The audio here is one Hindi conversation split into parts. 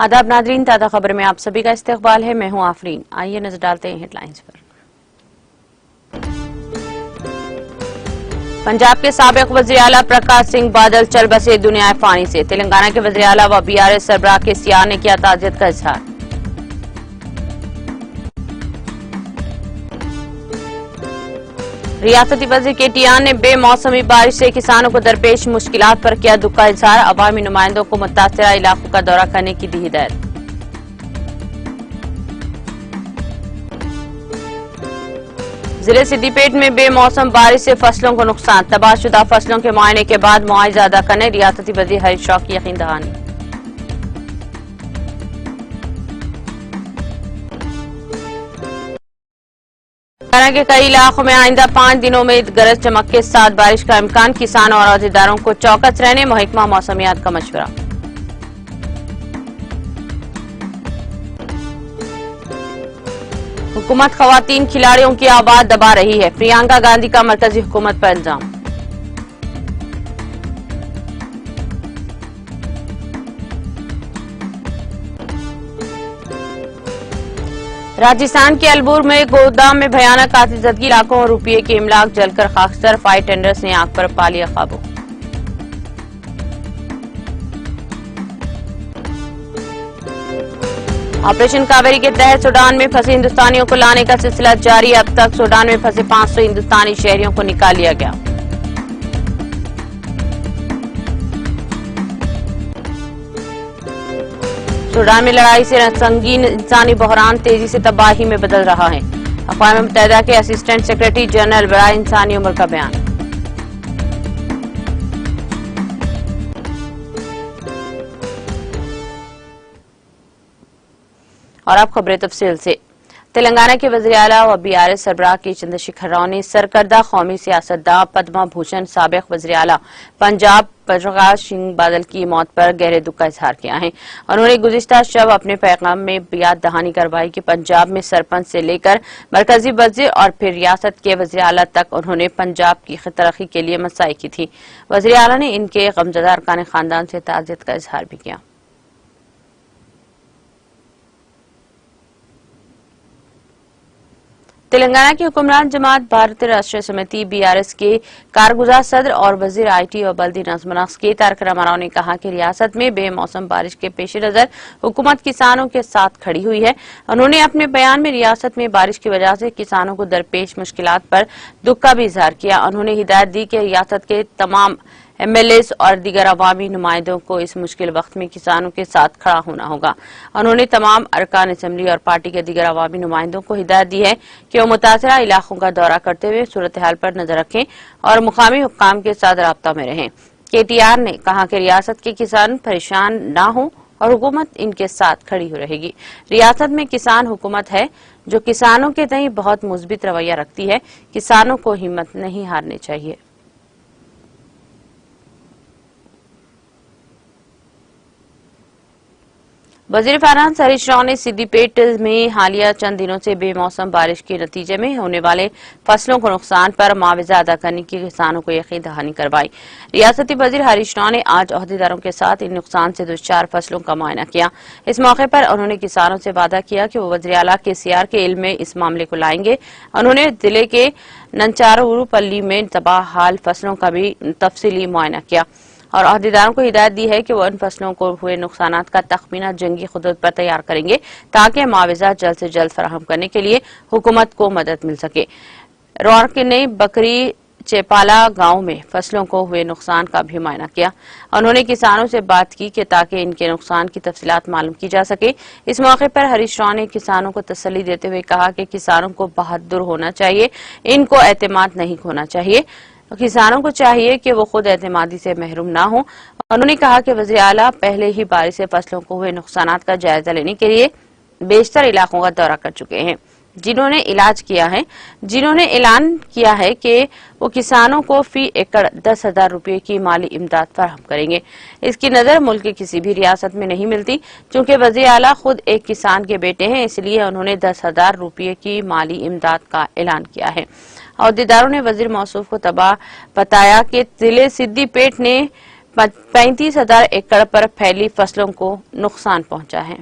आदाब नादरीन, ताज़ा खबर में आप सभी का इस्तकबाल है। मैं हूं आफरीन। आइए नजर डालते हैं हेडलाइंस पर। पंजाब के साबिक वज़ीर आला प्रकाश सिंह बादल चल बसे दुनिया फानी से। तेलंगाना के वज़ीर आला व BRS सरबराह के सियार ने किया ताज़ियत का इजहार। रियासती वज़ीर KTR ने बेमौसमी बारिश से किसानों को दरपेश मुश्किलात पर किया दुख का इजहार। अवामी नुमाइंदों को मुतासिरा इलाकों का दौरा करने की दी हिदायत। जिले सिद्दीपेट में बेमौसम बारिश से फसलों को नुकसान। तबाहशुदा फसलों के मुआयने के बाद मुआवजा अदा करने रियासती वज़ीर हरीश राव की यकीन दहानी। हरियाणा के कई इलाकों में आइंदा 5 दिनों में गरज चमक के साथ बारिश का इम्कान। किसानों और अहदेदारों को चौकस रहने महकमा मौसमियात का मशवरा। हुकूमत खवातीन खिलाड़ियों की आवाज दबा रही है। प्रियंका गांधी का मरकजी हुकूमत पर इल्जाम। राजस्थान के अलबुर में गोदाम में भयानक आतिशबाजी, लाखों रुपये की इमलाक जलकर खाकसर। फायर टेंडर्स ने आग पर पा लिया काबू। ऑपरेशन कावेरी के तहत सूडान में फंसे हिंदुस्तानियों को लाने का सिलसिला जारी। अब तक सूडान में फंसे 500 हिंदुस्तानी शहरियों को निकाल लिया गया। सूडान में लड़ाई से संगीन इंसानी बहरान तेजी से तबाही में बदल रहा है। अक़वाम मुत्तहिदा के असिस्टेंट सेक्रेटरी जनरल बराए इंसानी उम्र का बयान। और अब खबरें तफसील से। तेलंगाना के वज़ीर आला व BRS सरबराह के चंद्रशेखर राव ने सरकर्दा कौमी सियासतदान पद्मा भूषण साबिक वज़ीर आला पंजाब प्रकाश सिंह बादल की मौत पर गहरे दुख का इजहार किया है। उन्होंने गुज़िश्ता शब अपने पैगाम में याद दहानी करवाई कि पंजाब में सरपंच से लेकर मरकजी वज़ीर और फिर रियासत के वज़ीर आला तक उन्होंने पंजाब की तरक्की के लिए मसाई की थी। वज़ीर आला ने इनके गमज़दा अरकान खानदान से ताज़ियत का इजहार भी किया। तेलंगाना की हुक्मरान जमात भारतीय राष्ट्रीय समिति BRS के कारगुजार सदर और वज़ीर IT और बल्दी नज़्म-ओ-नस्क़ के तारक रामाराव ने कहा कि रियासत में बेमौसम बारिश के पेश नज़र हुकूमत किसानों के साथ खड़ी हुई है। उन्होंने अपने बयान में रियासत में बारिश की वजह से किसानों को दरपेश मुश्किलात पर दुख का भी इजहार किया। उन्होंने हिदायत दी कि रियासत के तमाम MLAs और दीगर अवामी नुमाइंदों को इस मुश्किल वक्त में किसानों के साथ खड़ा होना होगा। उन्होंने तमाम अरकान असम्बली और पार्टी के दीगर अवामी नुमाइंदों को हिदायत दी है कि वो मुतासिरा इलाकों का दौरा करते हुए सूरत हाल पर नजर रखें और मुकामी हुक्काम के साथ राब्ता में रहें। KTR ने कहा कि रियासत के किसान परेशान न हों और हुकूमत इनके साथ खड़ी हो रहेगी। रियासत में किसान हुकूमत है जो किसानों के तई बहुत मुस्बित रवैया रखती है। किसानों को हिम्मत नहीं हारनी चाहिए। वज़ीर फाइनेंस हरीश राव ने सिद्दीपेट में हालिया चंद दिनों से बेमौसम बारिश के नतीजे में होने वाले फसलों को नुकसान पर मुआवजा अदा करने की किसानों को यकीन दहानी करवाई। रियासती वज़ीर हरीश राव ने आज अहदेदारों के साथ इन नुकसान से दुचार फसलों का मुआयना किया। इस मौके पर उन्होंने किसानों से वादा किया कि वो वज़ीर आला के सियार के इल्म में इस मामले को लाएंगे। उन्होंने जिले के नंचारुपल्ली में तबाह हाल फसलों का भी तफसीली मुआयना किया और अहदेदारों को हिदायत दी है कि वो इन फसलों को हुए नुकसानात का तखमीना जंगी खुदत पर तैयार करेंगे ताकि मुआवजा जल्द से जल्द फराहम करने के लिए हुकूमत को मदद मिल सके। रौनक ने बकरी चेपाला गांव में फसलों को हुए नुकसान का भी मुआयना किया। उन्होंने किसानों से बात की कि ताकि इनके नुकसान की तफसीलात मालूम की जा सके। इस मौके पर हरीश राव ने किसानों को तसल्ली देते हुए कहा कि किसानों को बहादुर होना चाहिए, इनको एतमाद नहीं खोना चाहिए। किसानों को चाहिए कि वो खुद एतमादी से महरूम ना हो। उन्होंने कहा कि वज़ीर आला पहले ही बारिश से फसलों को हुए नुकसानात का जायजा लेने के लिए बेशतर इलाकों का दौरा कर चुके हैं, जिन्होंने इलाज किया है, जिन्होंने ऐलान किया है कि वो किसानों को फी एकड़ 10,000 रुपये की माली इमदाद फराहम करेंगे। इसकी नजर मुल्क की किसी भी रियासत में नहीं मिलती। चूंकि वज़ीर आला खुद एक किसान के बेटे हैं, इसलिए उन्होंने 10,000 रुपये की माली इमदाद का ऐलान किया है। अहदेदारों ने वज़ीर मौसूफ को बताया कि जिले सिद्दीपेट ने 35,000 एकड़ पर फैली फसलों को नुकसान पहुंचा है।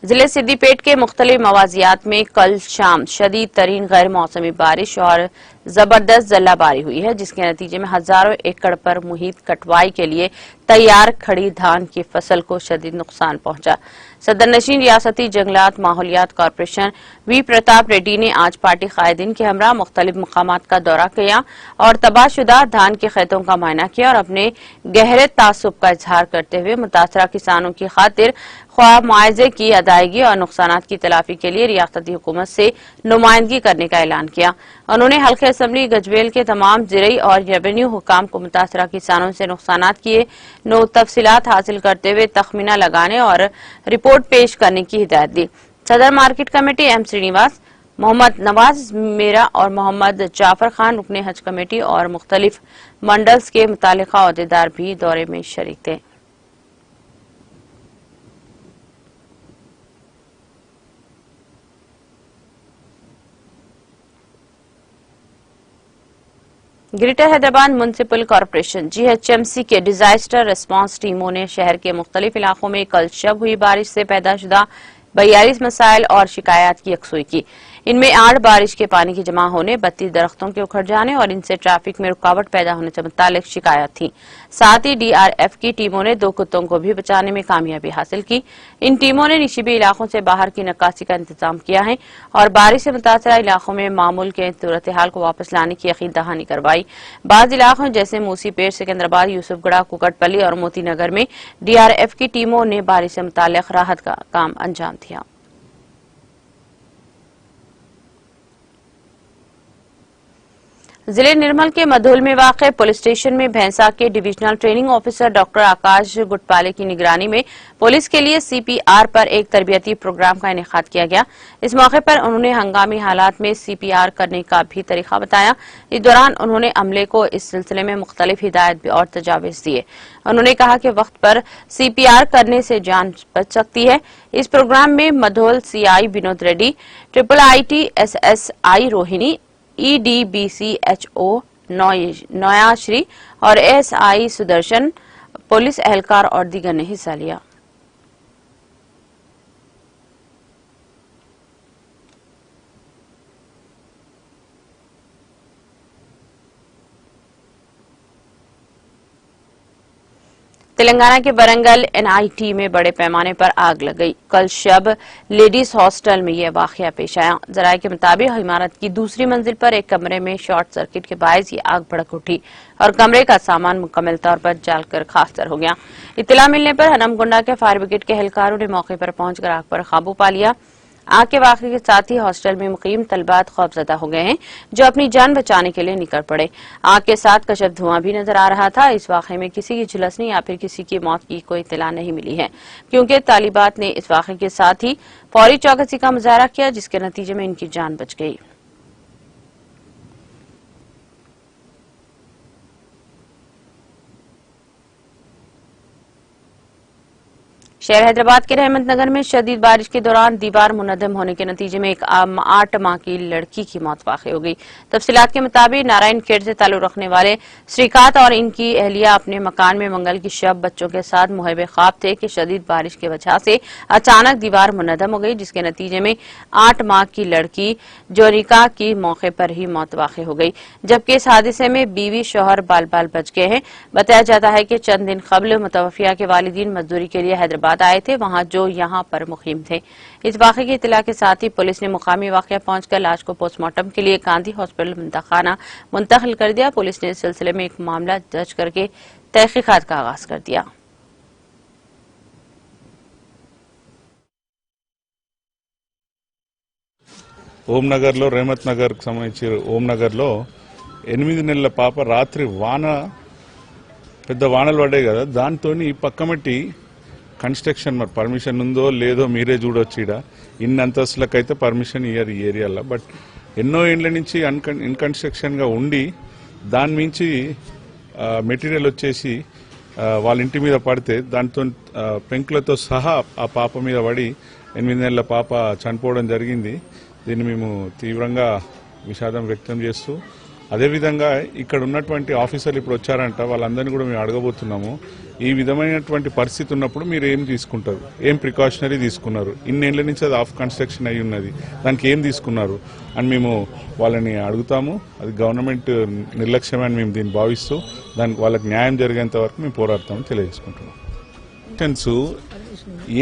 जिले सिद्दीपेट के मुख्तलिफ मवाजियात में कल शाम शदीद तरीन गैर मौसमी बारिश और जबरदस्त जल्लाबारी हुई है, जिसके नतीजे में हजारों एकड़ पर मुहित कटवाई के लिए तैयार खड़ी धान की फसल को शदीद नुकसान पहुंचा। सदरनशीन रियासती जंगलात माहौलियात कॉरपोरेशन वी प्रताप रेड्डी ने आज पार्टी कायदीन के हमरा मुख्तलिफ मकामात का दौरा किया और तबाहशुदा धान के खेतों का मुआयना किया और अपने गहरे तासुब का इजहार करते हुए मुतासरा किसानों की खातिर ख्वाह मुआवजे की अदायगी और नुकसानात की तलाफी के लिए रियासती हुकूमत से नुमाइंदगी करने का ऐलान किया। उन्होंने हल्के असम्बली गजवेल के तमाम ज़िरई और रेवेन्यू हुकाम को मुतासरा किसानों से नुकसानात किए तफसीलात हासिल करते हुए तखमीना लगाने और रिपोर्ट पेश करने की हिदायत दी। Sadar market committee M Srinivas, Mohammed Nawaz मेरा और मोहम्मद जाफर खान रुकने हज कमेटी और मुख्तलिफ मंडल्स के मुतालिका अहदेदार भी दौरे में शरीक थे। Greater Hyderabad municipal corporation GHMC के डिजास्टर रिस्पांस टीमों ने शहर के मुख्तलिफ इलाकों में कल शब हुई बारिश से पैदा शुदा 42 मसाइल और शिकायत की यकसुई की। इनमें 8 बारिश के पानी की जमा होने, 32 दरख्तों के उखड़ जाने और इनसे ट्रैफिक में रुकावट पैदा होने से मुतालिक शिकायत थी। साथ ही DRF की टीमों ने 2 कुत्तों को भी बचाने में कामयाबी हासिल की। इन टीमों ने निशिबी इलाकों से बाहर की नक्काशी का इंतजाम किया है और बारिश से मुतासरा इलाकों में मामूल के सूरत हाल को वापस लाने की यकीन दहानी करवाई। बाज़ इलाकों जैसे मूसीपेट, सिकंदराबाद, यूसुफगढ़, कुकटपल्ली और मोतीनगर में DRF की टीमों ने बारिश से मुताल्लिक राहत का काम अंजाम दिया। जिले निर्मल के मधोल में वाक़े पुलिस स्टेशन में भैंसा के डिविजनल ट्रेनिंग ऑफिसर डॉक्टर आकाश गुटपाले की निगरानी में पुलिस के लिए CPR पर एक तरबियती प्रोग्राम का इनेकाद किया गया। इस मौके पर उन्होंने हंगामी हालात में CPR करने का भी तरीका बताया। इस दौरान उन्होंने अमले को इस सिलसिले में मुख्तलिफ हिदायत और तजावीज़ दिए। उन्होंने कहा कि वक्त पर CPR करने से जान बच सकती है। इस प्रोग्राम में Mudhole CI Vinod Reddy, IIT SSI Rohini, EDBCHO नयाश्री और SI सुदर्शन, पुलिस एहलकार और दीगर ने हिस्सा लिया। तेलंगाना के वरंगल NIT में बड़े पैमाने पर आग लग गई। कल शब लेडीज हॉस्टल में यह वाकया पेश आया। जराये के मुताबिक इमारत की दूसरी मंजिल पर एक कमरे में शॉर्ट सर्किट के बायस ये आग भड़क उठी और कमरे का सामान मुकम्मल तौर पर जलकर खाकसर हो गया। इत्तला मिलने पर हनमकुंडा के फायर ब्रिगेड के एहलकारों ने मौके पर पहुंचकर आग पर काबू पा लिया। आग के वाक़े के साथ ही हॉस्टल में मुकीम तलबात खौफजदा हो गए हैं, जो अपनी जान बचाने के लिए निकल पड़े। आग के साथ कशफ धुआं भी नजर आ रहा था। इस वाक़े में किसी की झुलसने या फिर किसी की मौत की कोई इत्तला नहीं मिली है, क्योंकि तालिबात ने इस वाक़े के साथ ही फौरी चौकसी का मुजाहरा किया, जिसके नतीजे में इनकी जान बच गई। शहर हैदराबाद के रहमत नगर में शदीद बारिश के दौरान दीवार मुनद्दम होने के नतीजे में एक 8 माह की लड़की की मौत वाक़ हो गई। तफसीलात के मुताबिक नारायण खेड़ से ताल्लुक रखने वाले श्रीकांत और इनकी अहलिया अपने मकान में मंगल की शब बच्चों के साथ मुहब ख्वाब थे कि शदीद बारिश की वजह से अचानक दीवार मुनद्दम हो गई, जिसके नतीजे में 8 माह की लड़की जोनिका की मौके पर ही मौत वाक़ हो गई, जबकि इस हादसे में बीवी शौहर बाल बाल बच गए हैं। बताया जाता है कि चंद दिन कबल मुतवफ़िया के वालिदीन मजदूरी के लिए हैदराबाद आए थे, वहां जो यहां पर मुकीम थे। इस वाक़े की इत्तला के साथ ही पुलिस ने मुकामी वाक़या पहुंचकर लाश को पोस्टमार्टम के लिए गांधी हॉस्पिटल मुंतखाना मुंतकिल कर दिया। पुलिस ने इस सिलसिले में एक मामला दर्ज करके तहकीकात का आगाज कर दिया। ఓంనగర్లో రేమత్ నగర్కి సంబంధించి ఓంనగర్లో 8 నెలల పాప రాత్రి పెద్ద వానలు పడ్డాయి కదా, దాంతో ఈ పక్కమట్టి కన్స్ట్రక్షన్ మరి పర్మిషన్ ఉందో లేదో మీరే చూడొచ్చు. ఇన్ని అంతస్తులకైతే పర్మిషన్ ఇయ్యరు ఈ ఏరియాలో. బట్ ఎన్నో ఏళ్ల నుంచి ఇన్కన్స్ట్రక్షన్గా ఉండి దాని మించి మెటీరియల్ వచ్చేసి వాళ్ళ ఇంటి మీద పడితే దాంతో పెంకులతో సహా ఆ పాప మీద పడి 8 నెలల పాప చనిపోవడం జరిగింది. దీన్ని మేము తీవ్రంగా విషాదం వ్యక్తం చేస్తూ అదేవిధంగా ఇక్కడ ఉన్నటువంటి ఆఫీసర్లు ఇప్పుడు వచ్చారంట, వాళ్ళందరినీ కూడా మేము అడగబోతున్నాము. ఈ విధమైనటువంటి పరిస్థితి ఉన్నప్పుడు మీరు ఏం తీసుకుంటారు, ఏం ప్రికాషనరీ తీసుకున్నారు, ఇన్నేళ్ల నుంచి అది ఆఫ్ కన్స్ట్రక్షన్ అయి ఉన్నది, దానికి ఏం తీసుకున్నారు అని మేము వాళ్ళని అడుగుతాము. అది గవర్నమెంట్ నిర్లక్ష్యమే అని మేము దీన్ని భావిస్తూ దానికి వాళ్ళకి న్యాయం జరిగేంత వరకు మేము పోరాడతామని తెలియజేసుకుంటున్నాం.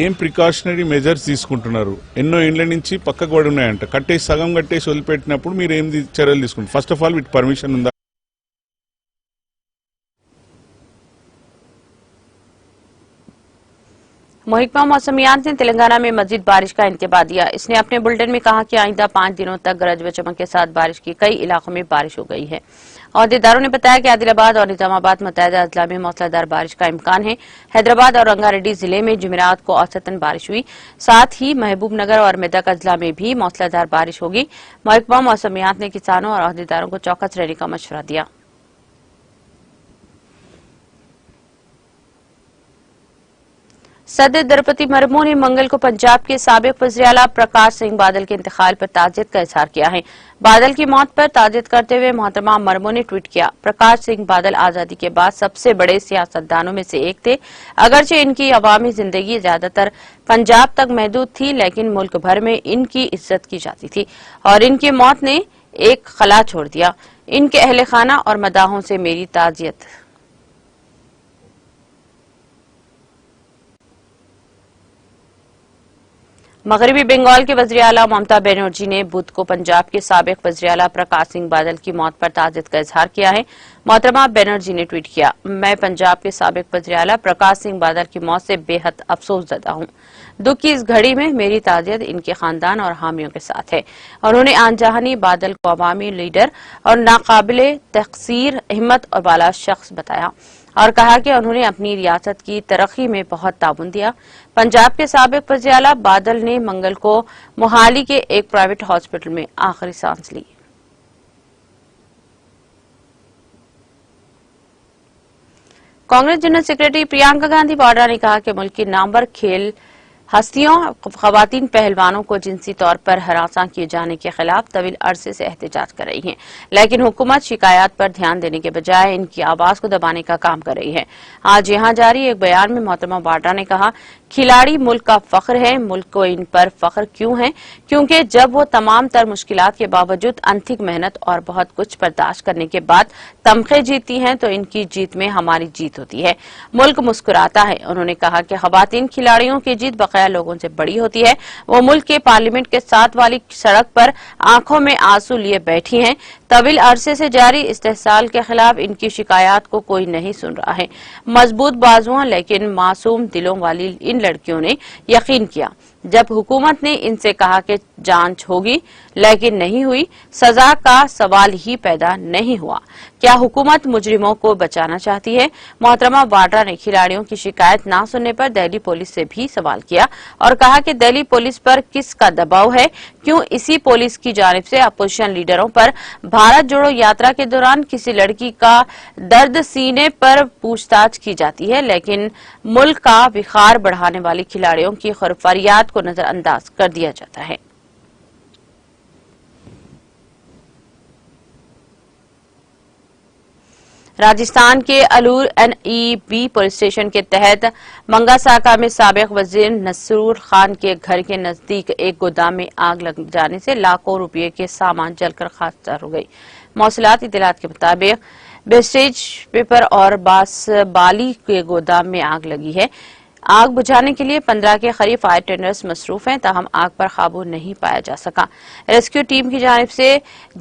ఏం ప్రికాషనరీ మెజర్స్ తీసుకుంటున్నారు, ఎన్నో ఇండ్ల నుంచి పక్కకు పడి ఉన్నాయంట, కట్టేసి సగం కట్టేసి వదిలిపెట్టినప్పుడు మీరు ఏం చర్యలు తీసుకుంటారు? ఫస్ట్ ఆఫ్ ఆల్ వీటి పర్మిషన్ ఉందా? महकमा मौसमियात ने तेलंगाना में मजीद बारिश का इंतबाह दिया। इसने अपने बुलेटिन में कहा कि आइंदा 5 दिनों तक गरज व चमक के साथ बारिश की कई इलाकों में बारिश हो गई है। अहदेदारों ने बताया कि आदिलाबाद और निजामाबाद मुत्तहिदा अजला में मौसलाधार बारिश का इम्कान है। हैदराबाद और रंगारेड्डी जिले में जुमेरात को औसतन बारिश हुई। साथ ही महबूबनगर और मेदक अजला में भी मौसलाधार बारिश होगी। महकमा मौसमियात ने किसानों और अहदेदारों को चौकस रहने का मशवरा दिया। सदर द्रौपदी मुर्मू ने मंगल को पंजाब के साबिक वज़ीर-ए-आला प्रकाश सिंह बादल के इंतकाल पर ताज़ियत का इजहार किया है। बादल की मौत पर ताज़ियत करते हुए मोहतरमा मुर्मू ने ट्वीट किया, प्रकाश सिंह बादल आजादी के बाद सबसे बड़े सियासतदानों में से एक थे। अगरचे इनकी अवामी जिंदगी ज्यादातर पंजाब तक महदूद थी, लेकिन मुल्क भर में इनकी इज्जत की जाती थी और इनकी मौत ने एक खला छोड़ दिया। इनके अहले खाना और मदाहों से मेरी ताज़ियत। मगरबी बंगाल के वज़ीर-ए-आला ममता बनर्जी ने बुध को पंजाब के साबिक वज़ीर-ए-आला प्रकाश सिंह बादल की मौत पर ताज़ियत का इजहार किया है। मोहतरमा बनर्जी ने ट्वीट किया, मैं पंजाब के साबिक वज़ीर-ए-आला प्रकाश सिंह बादल की मौत से बेहद अफसोसज़दा हूं। दुख की इस घड़ी में मेरी ताज़ियत इनके खानदान और हामियों के साथ है। उन्होंने आनजहानी बादल को अवामी लीडर और नाकाबिले तक़सीर हिम्मत और बाला शख्स बताया और कहा कि उन्होंने अपनी रियासत की तरक्की में बहुत ताउन दिया। पंजाब के साबिक वज़ीर-ए-आला बादल ने मंगल को मोहाली के एक प्राइवेट हॉस्पिटल में आखिरी सांस ली। कांग्रेस जनरल सेक्रेटरी प्रियंका गांधी वाड्रा ने कहा कि मुल्क की नामवर खेल हस्तियों खवातीन पहलवानों को जिनसी तौर पर हरासा किए जाने के खिलाफ तवील अरसे से एहतजाज कर रही है, लेकिन हुकूमत शिकायत पर ध्यान देने के बजाय इनकी आवाज को दबाने का काम कर रही है। आज यहां जारी एक बयान में मोहतरमा वाड्रा ने कहा, खिलाड़ी मुल्क का फख्र है। मुल्क को इन पर फख्र क्यों है? क्योंकि जब वो तमाम तर मुश्किलात के बावजूद अनथिक मेहनत और बहुत कुछ बर्दाश्त करने के बाद तमखे जीतती हैं, तो इनकी जीत में हमारी जीत होती है। मुल्क मुस्कुराता है। उन्होंने कहा कि खवातीन खिलाड़ियों की जीत बकाया लोगों से बड़ी होती है। वो मुल्क के पार्लियामेंट के साथ वाली सड़क पर आंखों में आंसू लिए बैठी हैं। तवील अरसे से जारी इस्तेहसाल के खिलाफ इनकी शिकायत को कोई नहीं सुन रहा है। मजबूत बाजुओं लेकिन मासूम दिलों वाली इन लड़कियों ने यकीन किया। जब हुकूमत ने इनसे कहा कि जांच होगी, लेकिन नहीं हुई, सजा का सवाल ही पैदा नहीं हुआ। क्या हुकूमत मुजरिमों को बचाना चाहती है? मोहतरमा वाड्रा ने खिलाड़ियों की शिकायत न सुनने पर दिल्ली पुलिस से भी सवाल किया और कहा कि दिल्ली पुलिस पर किसका दबाव है? क्यों इसी पुलिस की जानिब से अपोजिशन लीडरों पर भारत जोड़ो यात्रा के दौरान किसी लड़की का दर्द सीने पर पूछताछ की जाती है, लेकिन मुल्क का विखार बढ़ाने वाली खिलाड़ियों की फरियाद को नजरअंदाज कर दिया जाता है। राजस्थान के अलूर NEB पुलिस स्टेशन के तहत मंगासाका में साबिक वजीर नसरूर खान के घर के नजदीक एक गोदाम में आग लग जाने से लाखों रुपये के सामान जलकर खाक हो गई। मौसलात इत्तलात के मुताबिक वेस्टेज पेपर और बाली के गोदाम में आग लगी है। आग बुझाने के लिए 15 के करीब फायर टेंडर्स मसरूफ हैं, ताहम आग पर काबू नहीं पाया जा सका। रेस्क्यू टीम की जानिब से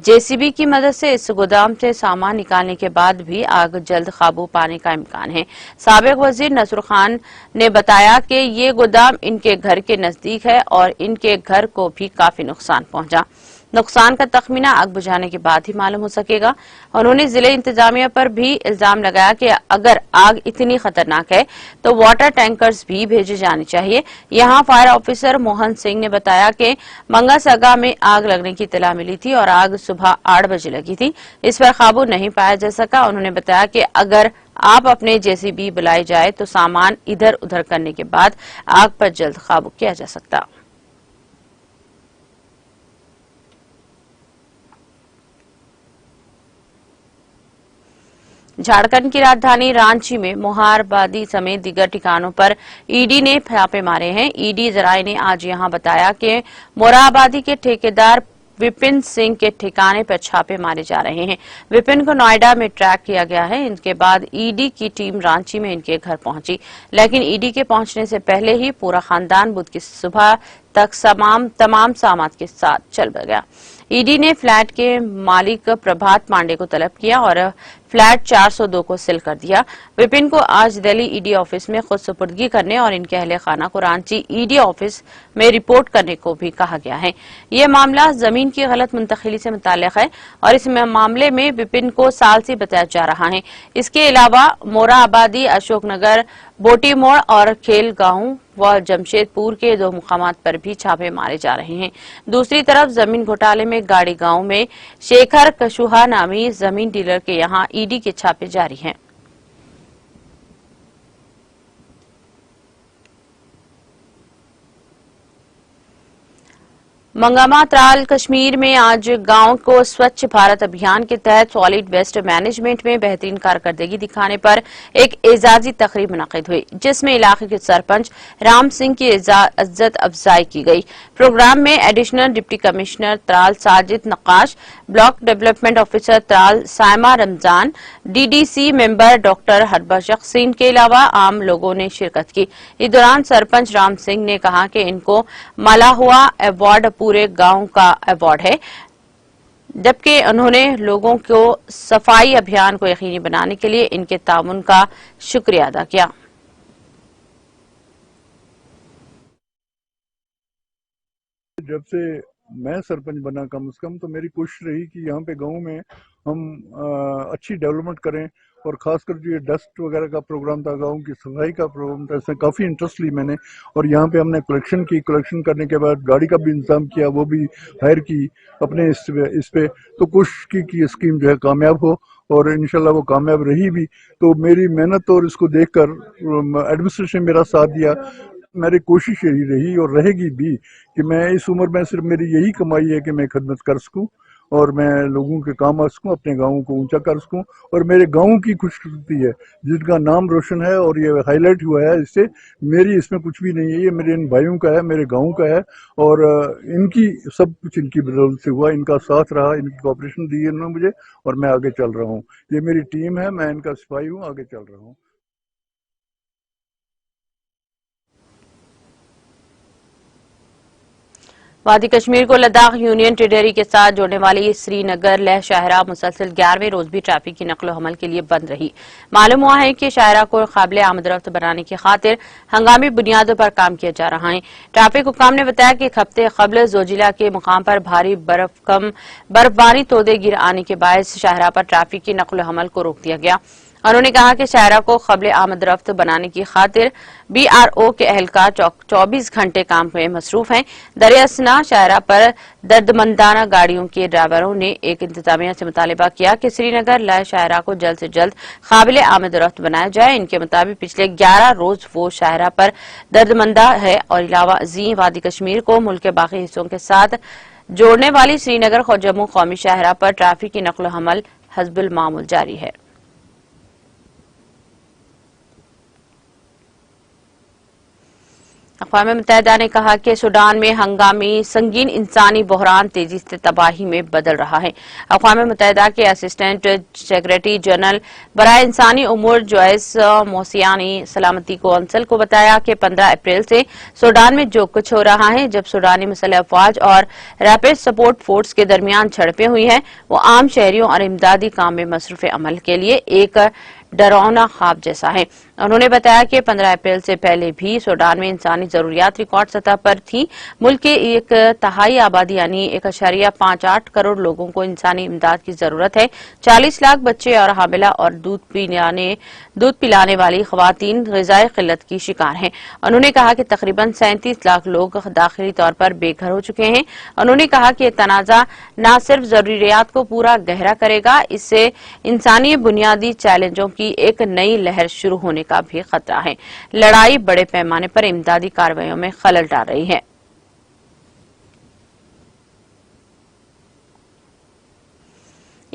JCB की मदद से इस गोदाम से सामान निकालने के बाद भी आग जल्द काबू पाने का इम्कान है। साबिक वजीर नसरूर खान ने बताया कि ये गोदाम इनके घर के नजदीक है और इनके घर को भी काफी नुकसान पहुंचा। नुकसान का तखमीना आग बुझाने के बाद ही मालूम हो सकेगा। उन्होंने जिले इंतजामिया पर भी इल्जाम लगाया कि अगर आग इतनी खतरनाक है तो वाटर टैंकर्स भी भेजे जाने चाहिए। यहां फायर ऑफिसर मोहन सिंह ने बताया कि मंगासगा में आग लगने की इत्तला मिली थी और आग सुबह 8 बजे लगी थी। इस पर काबू नहीं पाया जा सका। उन्होंने बताया कि अगर आप अपने JCB बुलाई जाए तो सामान इधर उधर करने के बाद आग पर जल्द काबू किया जा सकता। झारखंड की राजधानी रांची में मोहारबादी समेत दीगर ठिकानों पर ईडी ने छापे मारे हैं। ईडी जराये ने आज यहां बताया कि मोराबादी के ठेकेदार विपिन सिंह के ठिकाने पर छापे मारे जा रहे हैं। विपिन को नोएडा में ट्रैक किया गया है। इनके बाद ईडी की टीम रांची में इनके घर पहुंची, लेकिन ईडी के पहुंचने से पहले ही पूरा खानदान बुध की सुबह तक तमाम सामान के साथ चल गया। ईडी ने फ्लैट के मालिक प्रभात पांडे को तलब किया और फ्लैट 402 को सील कर दिया। विपिन को आज दिल्ली ईडी ऑफिस में खुद सुपुर्दगी करने और इनके अहले खाना को रांची ईडी ऑफिस में रिपोर्ट करने को भी कहा गया है। यह मामला जमीन की गलत मुंतकिली से मुताल्लिक है और इस मामले में विपिन को सालसी बताया जा रहा है। इसके अलावा मोराबादी, अशोकनगर, बोटी मोड़ और खेल गांव व जमशेदपुर के 2 मुकामात पर भी छापे मारे जा रहे हैं। दूसरी तरफ जमीन घोटाले में गाड़ी गांव में शेखर कशुहा नामी जमीन डीलर के यहां ईडी के छापे जारी हैं। मंगामा त्राल कश्मीर में आज गांव को स्वच्छ भारत अभियान के तहत सॉलिड वेस्ट मैनेजमेंट में बेहतरीन कारकर्दगी दिखाने पर एक एजाजी तकरीब मुनक्किद हुई, जिसमें इलाके के सरपंच राम सिंह की इज्जत अफजाई की गई। प्रोग्राम में additional deputy commissioner Tral Sajid Naqqash, block development officer Tral Saima Ramzan, DDC member doctor Harbakhsh Singh के अलावा आम लोगों ने शिरकत की। इस दौरान सरपंच राम सिंह ने कहा कि इनको मला हुआ अवार्ड पूरे गांव का अवार्ड है, जबकि उन्होंने लोगों को सफाई अभियान को यकीनी बनाने के लिए इनके ताउन का शुक्रिया अदा किया। जब से मैं सरपंच बना कम से कम तो मेरी कोशिश रही कि यहाँ पे गांव में हम अच्छी डेवलपमेंट करें और खासकर जो ये डस्ट वगैरह का प्रोग्राम था, गांव की सफाई का प्रोग्राम था, इसमें काफ़ी इंटरेस्ट ली मैंने। और यहाँ पे हमने कलेक्शन करने के बाद गाड़ी का भी इंतजाम किया, वो भी हायर की अपने इस पे तो कोशिश की कि ये स्कीम जो है कामयाब हो और इंशाल्लाह वो कामयाब रही भी। तो मेरी मेहनत और इसको देखकर एडमिनिस्ट्रेशन मेरा साथ दिया। मेरी कोशिश यही रही और रहेगी भी कि मैं इस उम्र में सिर्फ मेरी यही कमाई है कि मैं खिदमत कर सकूं और मैं लोगों के काम आ सकूं, अपने गाँव को ऊंचा कर सकूं और मेरे गाँव की खुशकिस्मती है जिनका नाम रोशन है और ये हाईलाइट हुआ है। इससे मेरी इसमें कुछ भी नहीं है, ये मेरे इन भाइयों का है, मेरे गाँव का है और इनकी सब कुछ इनकी बदौलत से हुआ, इनका साथ रहा, इनकी कोऑपरेशन दी इन्होंने मुझे और मैं आगे चल रहा हूँ। ये मेरी टीम है, मैं इनका सिपाही हूँ, आगे चल रहा हूँ। वादी कश्मीर को लद्दाख यूनियन टेरिटरी के साथ जोड़ने वाली श्रीनगर लेह शाहरा मुसलसल 11वें रोज भी ट्रैफिक की नकलो हमल के लिए बंद रही। मालूम हुआ है कि शाहरा को काबिल आमदरफ्त बनाने की खातिर हंगामी बुनियादों पर काम किया जा रहा है। ट्रैफिक हुकाम ने बताया कि एक हफ्ते कबल जोजिला के मुकाम पर भारी बर्फबारी तोदे गिर आने के बायस शाहरा पर ट्रैफिक की नकलो हमल को रोक दिया गया। उन्होंने कहा कि शाहरा को काबिल आमदरफ्त बनाने की खातिर बीआरओ के अहलकार 24 घंटे काम में मसरूफ हैं। दरियासना शाहरा पर दर्दमंदाना गाड़ियों के ड्राइवरों ने एक इंतजामिया से मुतालबा किया कि श्रीनगर लेह शाहरा को जल्द से जल्द काबिल आमदरफ्त बनाया जाए। इनके मुताबिक पिछले 11 रोज वो शाहरा पर दर्दमंदा है और अलावा जी वादी कश्मीर को मुल्क के बाकी हिस्सों के साथ जोड़ने वाली श्रीनगर और जम्मू कौमी शाहरा पर ट्रैफिक की नकलो हमल हस्बुल मामूल जारी है। अक़वाम मुत्तहिदा ने कहा कि सूडान में हंगामी संगीन इंसानी बहरान तेजी से तबाही में बदल रहा है। अक़वाम मुत्तहिदा के असिस्टेंट सेक्रेटरी जनरल बराए इंसानी उमूर जोइस मोसियानी सलामती कौंसिल को बताया कि 15 अप्रैल से सूडान में जो कुछ हो रहा है, जब सूडानी मुसल्लह अफवाज और रैपिड सपोर्ट फोर्स के दरमियान झड़पें हुई हैं, वो आम शहरियों और इमदादी काम में मसरूफ अमल के लिए एक डरावना ख्वाब जैसा है। उन्होंने बताया कि 15 अप्रैल से पहले भी सूडान में इंसानी जरूरियात रिकॉर्ड सतह पर थी। मुल्क के 1/3 आबादी यानी 1.58 करोड़ लोगों को इंसानी इमदाद की जरूरत है। 40 लाख बच्चे और हामिला और दूध पिलाने वाली खवातीन ग़िज़ाई किल्लत की शिकार हैं। उन्होंने कहा कि तकरीबन 37 लाख लोग दाखिली तौर पर बेघर हो चुके हैं। उन्होंने कहा कि तनाज़ा न सिर्फ जरूरियात को पूरा गहरा करेगा, इससे इंसानी बुनियादी चैलेंजों की एक नई लहर शुरू होने का भी खतरा है। लड़ाई बड़े पैमाने पर इमदादी कार्रवाइयों में खलल डाल रही है।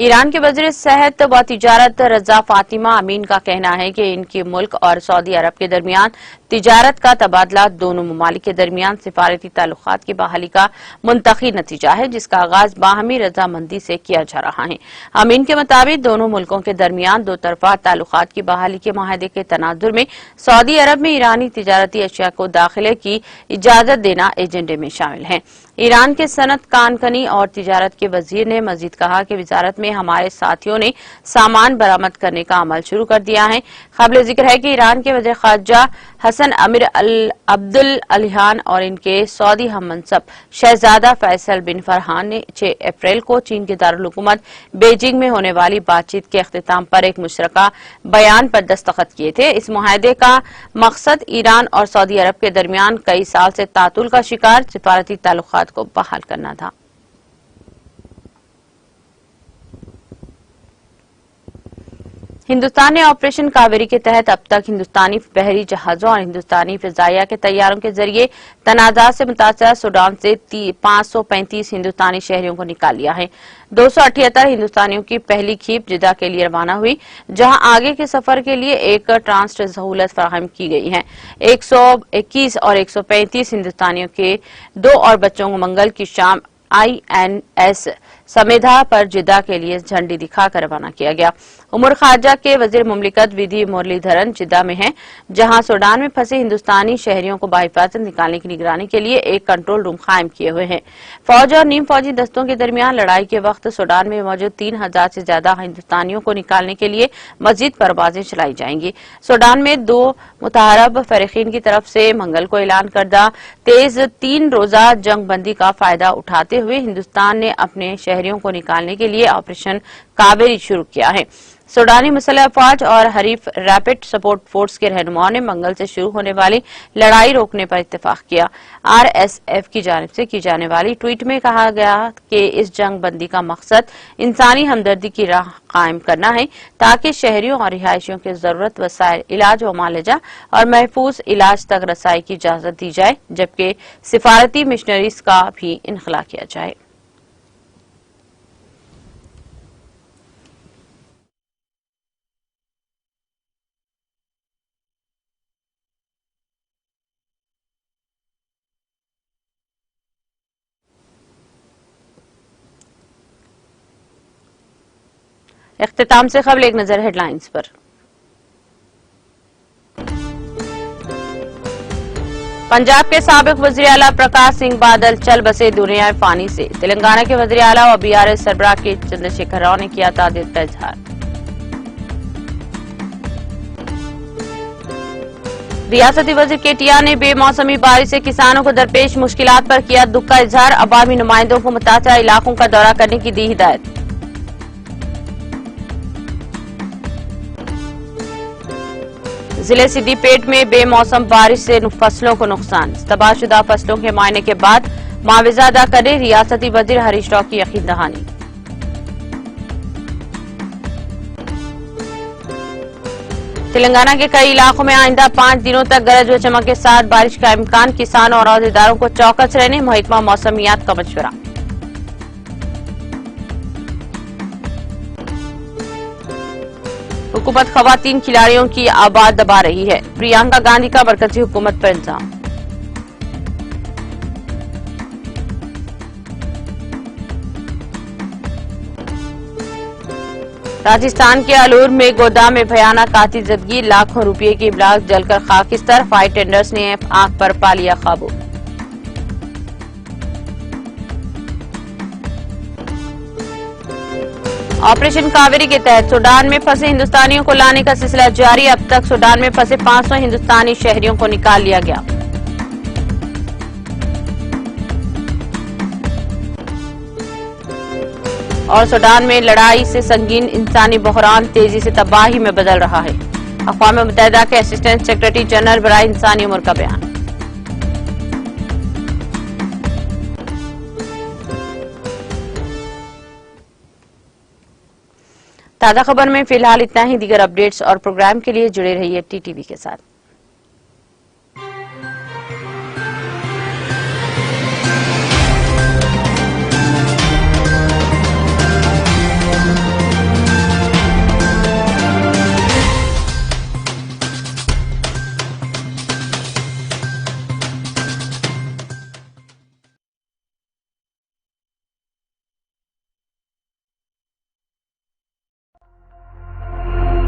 ईरान के वज़ीर सेहत व तिजारत रजा फातिमा अमीन का कहना है कि इनके मुल्क और सऊदी अरब के दरमियान तिजारत का तबादला दोनों ममालिक के दरमियान सिफारती ताल्लुकात की बहाली का मुंतखी नतीजा है, जिसका आगाज बाहमी रजामंदी से किया जा रहा है। अमीन के मुताबिक दोनों मुल्कों के दरमियान दो तरफा ताल्लुकात की बहाली के माहदे के तनाजुर में सऊदी अरब में ईरानी तिजारती अशिया को दाखिले की इजाजत देना एजेंडे में शामिल है। ईरान के सनत कानकनी और तिजारत के वजीर ने मजीद कहा कि वजारत में हमारे साथियों ने सामान बरामद करने का अमल शुरू कर दिया है। काबिल जिक्र है कि ईरान के वज़ीर ख़ारजा हसन अमीर अब्दुल अलिहान और इनके सऊदी हममनसब शहजादा फैसल बिन फरहान ने 6 अप्रैल को चीन के दारुल हुकूमत बीजिंग में होने वाली बातचीत के अख्तिताम पर एक मुशतरका बयान पर दस्तखत किए थे। इस मुआहदे का मकसद ईरान और सऊदी अरब के दरमियान कई साल से तातुल का शिकार सिफारती ताल्लुकात को बहाल करना था। हिंदुस्तान ने ऑपरेशन कावेरी के तहत अब तक हिंदुस्तानी बहरी जहाजों और हिंदुस्तानी फिजाइया के तैयारों के जरिए तनाज़ा से मुतासरा सूडान से 535 हिंदुस्तानी शहरियों को निकाल लिया है। 278 हिंदुस्तानियों की पहली खेप जिद्दा के लिए रवाना हुई, जहां आगे के सफर के लिए एक ट्रांस्ट सहूलत फराहम की गई है। 121 और 135 हिंदुस्तानियों के 2 और बच्चों को मंगल की शाम INS समेधा पर जिद्दा के लिए झंडी दिखाकर रवाना किया गया। उमर खारजा के वजीर मुमलिकत विधि मुरलीधरन जिद्दा में हैं, जहां सूडान में फंसे हिंदुस्तानी शहरियों को बाहिफाजत निकालने की निगरानी के लिए एक कंट्रोल रूम कायम किए हुए हैं। फौज और नीम फौजी दस्तों के दरमियान लड़ाई के वक्त सूडान में मौजूद 3000 से ज्यादा हिंदुस्तानियों को निकालने के लिए मजीद परवाजें चलाई जाएंगी। सूडान में 2 मुतहरब फरीकीन की तरफ से मंगल को ऐलान करदा तेज 3 रोजा जंग बंदी का फायदा उठाते हुए हिंदुस्तान ने अपने शहरियों को निकालने के लिए ऑपरेशन कावेरी शुरू किया है। सूडानी मुसल्लह अफवाज और हरीफ रैपिड सपोर्ट फोर्स के रहनुमाओं ने मंगल से शुरू होने वाली लड़ाई रोकने पर इत्तेफाक किया। RSF की जानिब से की जाने वाली ट्वीट में कहा गया कि इस जंग बंदी का मकसद इंसानी हमदर्दी की राह कायम करना है, ताकि शहरियों और रिहायशियों के जरूरत वसाइल, इलाज व मालजा और महफूज इलाज तक रसाई की इजाजत दी जाए, जबकि सिफारती मिशनरीज का भी इनखला किया जाए। इख्तिताम से कबल एक नजर हेडलाइंस पर। पंजाब के साबिक वज़ीर आला प्रकाश सिंह बादल चल बसे दुनिया फानी से। तेलंगाना के वज़ीर आला व BRS सरबराह के चंद्रशेखर राव ने किया ताज़ियत का इजहार। रियासती वज़ीर KTR ने बेमौसमी बारिश से किसानों को दरपेश मुश्किलात पर किया दुख का इजहार। अवामी नुमाइंदों को मुतासरा इलाकों का दौरा करने की दी हिदायत। जिले सिद्दीपेट में बेमौसम बारिश से फसलों को नुकसान। तबाहशुदा फसलों के मुआयने के बाद मुआवजा अदा करे रियासती वज़ीर हरीश राव की यकीन दहानी। तेलंगाना के कई इलाकों में आइंदा 5 दिनों तक गरज व चमक के साथ बारिश का इम्कान। किसानों और औहदेदारों को चौकस रहने महकमा मौसमियात का मशवरा। हुकूमत खवातीन खिलाड़ियों की आबाद दबा रही है। प्रियंका गांधी का मरकजी हुकूमत पर इल्जाम। राजस्थान के अलूर में गोदाम में भयानक आतिशबाजी, लाखों रुपए की इबलाग जलकर खाकिस्तान। फायर टेंडर्स ने आग पर पा लिया काबू। ऑपरेशन कावेरी के तहत सूडान में फंसे हिंदुस्तानियों को लाने का सिलसिला जारी। अब तक सूडान में फंसे 500 हिंदुस्तानी शहरियों को निकाल लिया गया। और सूडान में लड़ाई से संगीन इंसानी बहरान तेजी से तबाही में बदल रहा है। अक़वाम मुत्तहिदा के असिस्टेंट सेक्रेटरी जनरल बराए इंसानी उमूर का बयान। ताज़ा खबर में फिलहाल इतना ही। दीगर अपडेट्स और प्रोग्राम के लिए जुड़े रहिए TTV के साथ।